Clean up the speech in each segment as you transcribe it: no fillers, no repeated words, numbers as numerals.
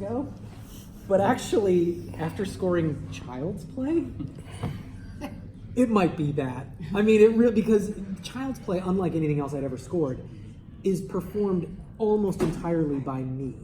ago. But actually, after scoring Child's Play, it might be that. I mean, it really, because Child's Play, unlike anything else I'd ever scored, is performed almost entirely by me.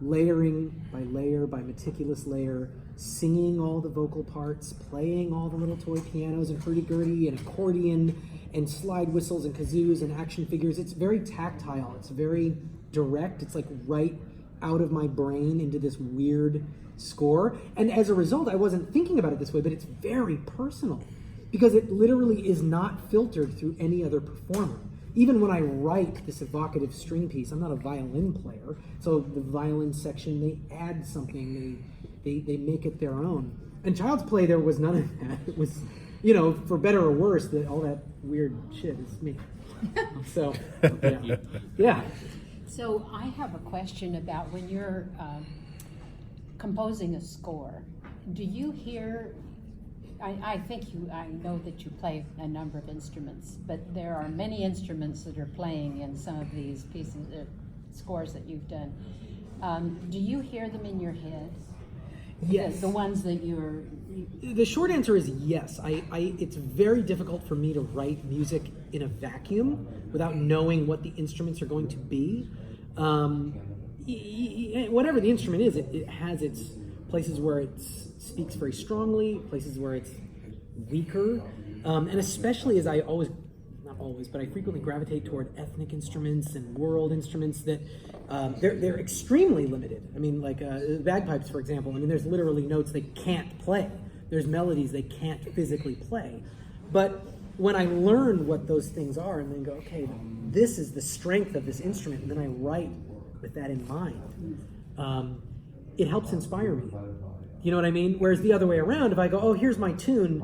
Layering by layer, by meticulous layer, singing all the vocal parts, playing all the little toy pianos and hurdy-gurdy and accordion and slide whistles and kazoos and action figures. It's very tactile. It's very direct. It's like right out of my brain into this weird score. And as a result, I wasn't thinking about it this way, but it's very personal because it literally is not filtered through any other performer. Even when I write this evocative string piece, I'm not a violin player, so the violin section, they add something, they make it their own. And Child's Play, there was none of that. It was, you know, for better or worse, all that weird shit is me. So, yeah. Yeah. So I have a question about when you're composing a score, do you hear, I know that you play a number of instruments, but there are many instruments that are playing in some of these pieces, scores that you've done. Do you hear them in your head? Yes. The ones that you're... The short answer is yes. It's very difficult for me to write music in a vacuum without knowing what the instruments are going to be. Whatever the instrument is, it has its places where it speaks very strongly, places where it's weaker, and especially as I always, not always, but I frequently gravitate toward ethnic instruments and world instruments that they're extremely limited. I mean, like bagpipes, for example. I mean, there's literally notes they can't play. There's melodies they can't physically play. But when I learn what those things are and then go, okay, this is the strength of this instrument, and then I write with that in mind, it helps inspire me. You know what I mean? Whereas the other way around, if I go, oh, here's my tune,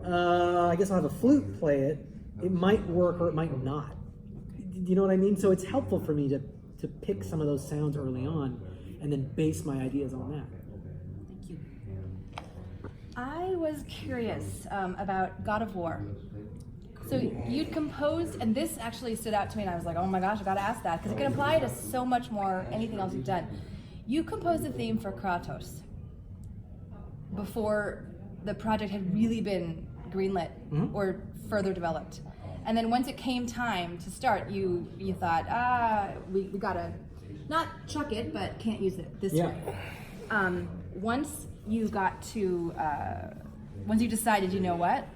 I guess I'll have a flute play it, it might work or it might not. You know what I mean? So it's helpful for me to pick some of those sounds early on and then base my ideas on that. Thank you. I was curious about God of War. So you'd composed, and this actually stood out to me, and I was like, oh my gosh, I gotta ask that, because it can apply to so much more, anything else you've done. You composed a theme for Kratos before the project had really been greenlit or further developed. And then once it came time to start, you thought, we gotta not chuck it, but can't use it this way. Once you got to, once you decided, you know what,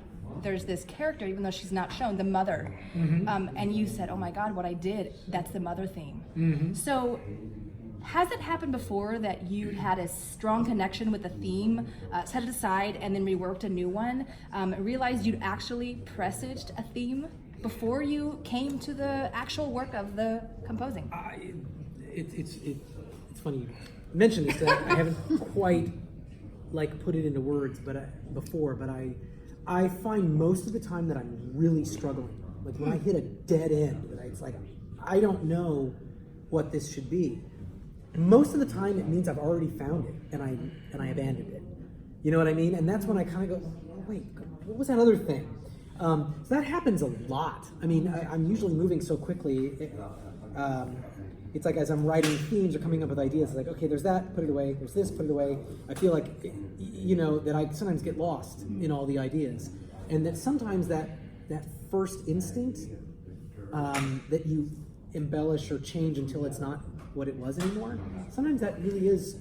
there's this character, even though she's not shown, the mother, and you said, oh my God, what I did, that's the mother theme. So has it happened before that you had a strong connection with the theme, set it aside, and then reworked a new one, realized you'd actually presaged a theme before you came to the actual work of the composing? It's funny you mentioned this. I haven't quite put it into words, but I find most of the time that I'm really struggling. Like when I hit a dead end, it's like I don't know what this should be. Most of the time, it means I've already found it and I abandoned it. You know what I mean? And that's when I kind of go, oh, wait, what was that other thing? So that happens a lot. I mean, I'm usually moving so quickly. It's like as I'm writing themes or coming up with ideas, it's like, okay, there's that, put it away. There's this, put it away. I feel like, that I sometimes get lost in all the ideas. And that sometimes that first instinct that you embellish or change until it's not what it was anymore, sometimes that really is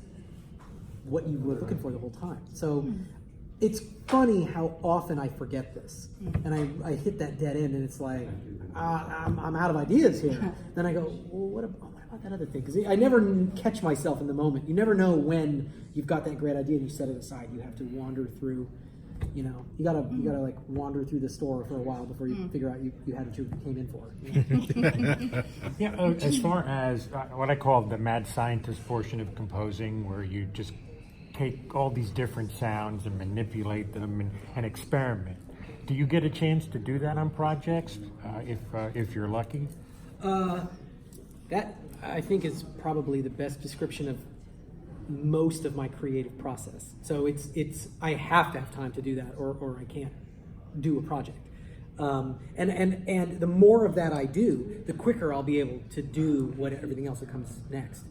what you were looking for the whole time. So it's funny how often I forget this. And I hit that dead end and it's like, I'm out of ideas here. Then I go, well, what about that other thing? Because I never catch myself in the moment. You never know when you've got that great idea and you set it aside. You have to wander through, you gotta like wander through the store for a while before you figure out you had what you came in for. Yeah, as far as what I call the mad scientist portion of composing, where you just take all these different sounds and manipulate them and experiment. Do you get a chance to do that on projects if you're lucky? That I think is probably the best description of most of my creative process. So it's I have to have time to do that, or I can't do a project. And the more of that I do, the quicker I'll be able to do everything else that comes next.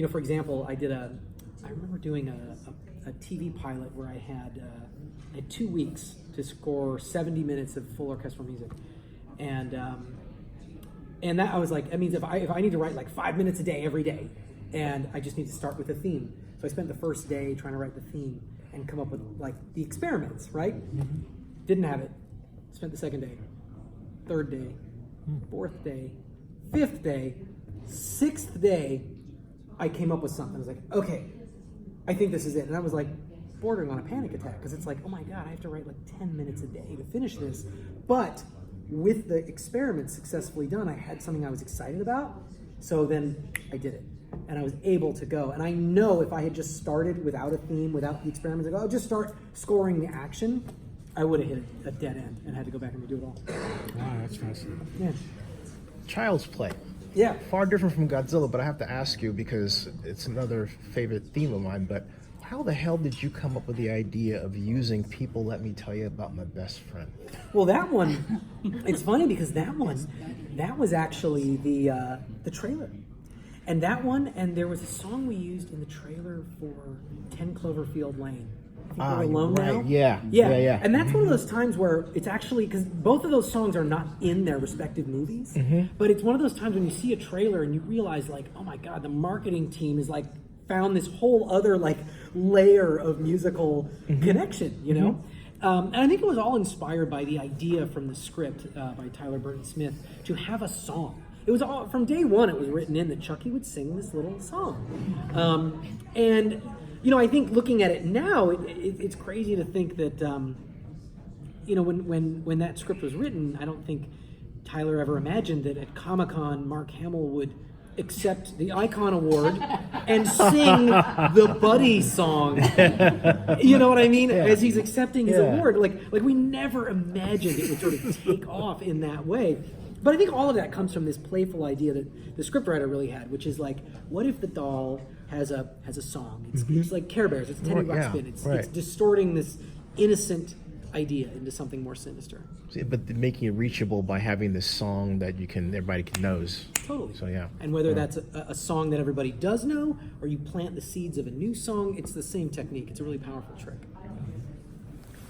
for example, I remember doing a TV pilot where I had 2 weeks to score 70 minutes of full orchestral music, and that I was like, that means if I need to write like 5 minutes a day every day, and I just need to start with a theme. So I spent the first day trying to write the theme and come up with like the experiments, right? Didn't have it. Spent the second day, third day, fourth day, fifth day, sixth day, I came up with something. I was like, okay, I think this is it. And I was like bordering on a panic attack because it's like, oh my God, I have to write like 10 minutes a day to finish this. But with the experiment successfully done, I had something I was excited about. So then I did it. And I was able to go. And I know if I had just started without a theme, without the experiments, like, I'll just start scoring the action, I would have hit a dead end and had to go back and redo it all. Wow, that's fascinating. Yeah. Child's Play. Yeah. Far different from Godzilla, but I have to ask you because it's another favorite theme of mine, but how the hell did you come up with the idea of using People Let Me Tell You About My Best Friend? Well, that one, it's funny because that was actually the trailer. And that one, and there was a song we used in the trailer for 10 Cloverfield Lane. I think We're Alone right. Now. Yeah. And that's one of those times where it's actually, because both of those songs are not in their respective movies, but it's one of those times when you see a trailer and you realize like, oh my God, the marketing team is like found this whole other like layer of musical connection, you know? And I think it was all inspired by the idea from the script by Tyler Burton Smith to have a song. It was all, from day one, it was written in that Chucky would sing this little song. And I think looking at it now, it's crazy to think that, when that script was written, I don't think Tyler ever imagined that at Comic-Con, Mark Hamill would accept the Icon Award and sing the Buddy song. You know what I mean? As he's accepting his award. Like we never imagined it would sort of take off in that way. But I think all of that comes from this playful idea that the scriptwriter really had, which is like, what if the doll has a song? It's like Care Bears. It's Teddy Ruxpin. It's distorting this innocent idea into something more sinister. But making it reachable by having this song that everybody knows. Totally. So yeah. And whether that's a song that everybody does know, or you plant the seeds of a new song, it's the same technique. It's a really powerful trick.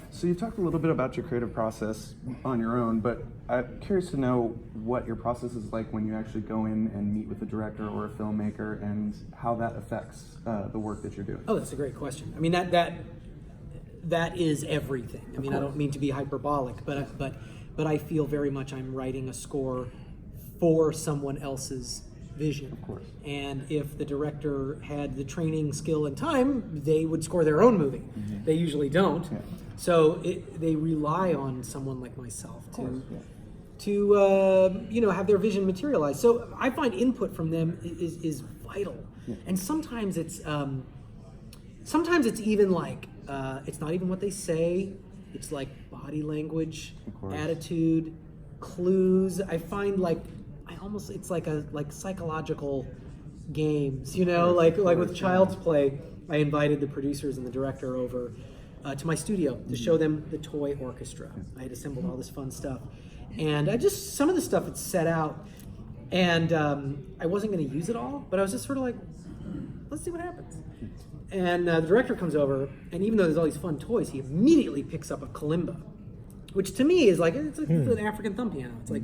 So you talked a little bit about your creative process on your own, but I'm curious to know what your process is like when you actually go in and meet with a director or a filmmaker, and how that affects the work that you're doing. Oh, that's a great question. I mean, that is everything. I mean, I don't mean to be hyperbolic, but I feel very much I'm writing a score for someone else's vision. Of course. And if the director had the training, skill, and time, they would score their own movie. They usually don't. Yeah. So they rely on someone like myself to have their vision materialize. So I find input from them is vital. Yeah. And sometimes it's even like it's not even what they say. It's like body language, attitude, clues. I find it's like psychological games, like with Child's Play. I invited the producers and the director over to my studio to show them the toy orchestra. I had assembled all this fun stuff, and some of the stuff it's set out, and I wasn't going to use it all, but I was just sort of like, let's see what happens. And the director comes over, and even though there's all these fun toys, he immediately picks up a kalimba, which to me is like, it's like an African thumb piano. It's like,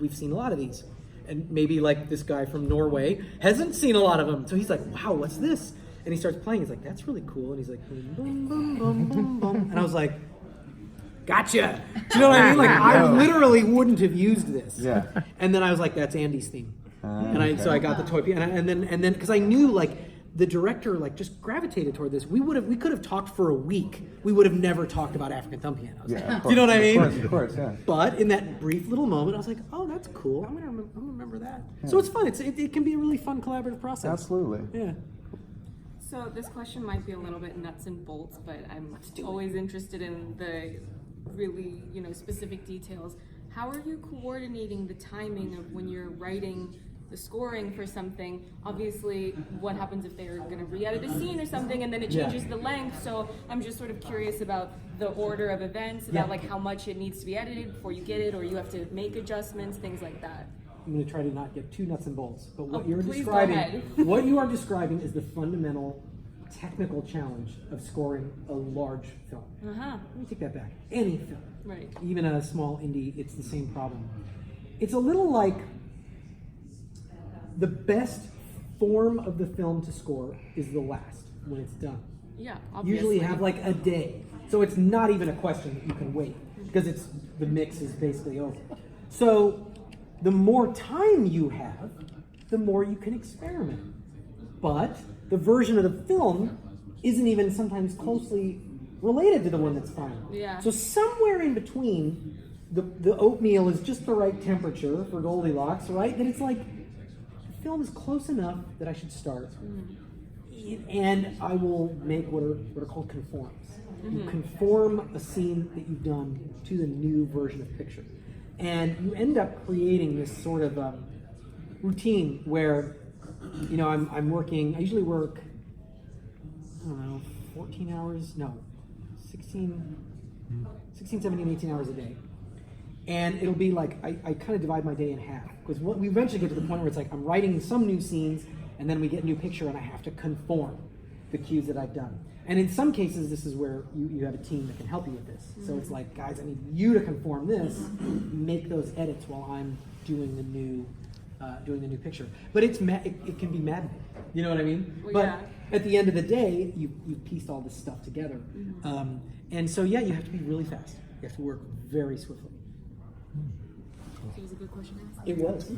we've seen a lot of these. And maybe like this guy from Norway hasn't seen a lot of them. So he's like, wow, what's this? And he starts playing. He's like, that's really cool. And he's like, boom, boom, boom, boom, boom, boom. And I was like, gotcha. Do you know what I mean? Like, I literally wouldn't have used this. Yeah. And then I was like, that's Andy's theme. So I got the toy piano. And then because I knew like the director like just gravitated toward this. We could have talked for a week. We would have never talked about African thumb pianos. Yeah, do you know what I mean? Of course, yeah. But in that brief little moment, I was like, oh, that's cool. I'm gonna remember that. Yeah. So it's fun. It can be a really fun collaborative process. Absolutely. Yeah. So this question might be a little bit nuts and bolts, but I'm always interested in the really, specific details. How are you coordinating the timing of when you're writing the scoring for something? Obviously, what happens if they're going to re-edit a scene or something and then it changes the length? So I'm just sort of curious about the order of events, about like how much it needs to be edited before you get it, or you have to make adjustments, things like that. I'm going to try to not get too nuts and bolts, but what Oh, you're please go describing, ahead. what you are describing is the fundamental technical challenge of scoring a large film. Uh-huh. Let me take that back. Any film, Right. even a small indie, it's the same problem. It's a little like the best form of the film to score is the last when it's done. Yeah, obviously. Usually have like a day. So it's not even a question that you can wait because it's the mix is basically over. So the more time you have, the more you can experiment. But the version of the film isn't even sometimes closely related to the one that's final. Yeah. So somewhere in between, the oatmeal is just the right temperature for Goldilocks, right? That it's like the film is close enough that I should start. And I will make what are called conforms. You conform a scene that you've done to the new version of the picture. And you end up creating this sort of routine where, you know, I'm working, I usually work, I don't know, 14 hours, no, 16, 17, 18 hours a day. And it'll be like, I kind of divide my day in half. Because we eventually get to the point where it's like, I'm writing some new scenes, and then we get a new picture, and I have to conform the cues that I've done. And in some cases, this is where you have a team that can help you with this. So it's like, guys, I need you to conform this, make those edits while I'm doing the new picture. But it can be maddening. You know what I mean? Well, but yeah. at the end of the day, you've pieced all this stuff together. And so, yeah, you have to be really fast. You have to work very swiftly. It was a good question to ask. It was.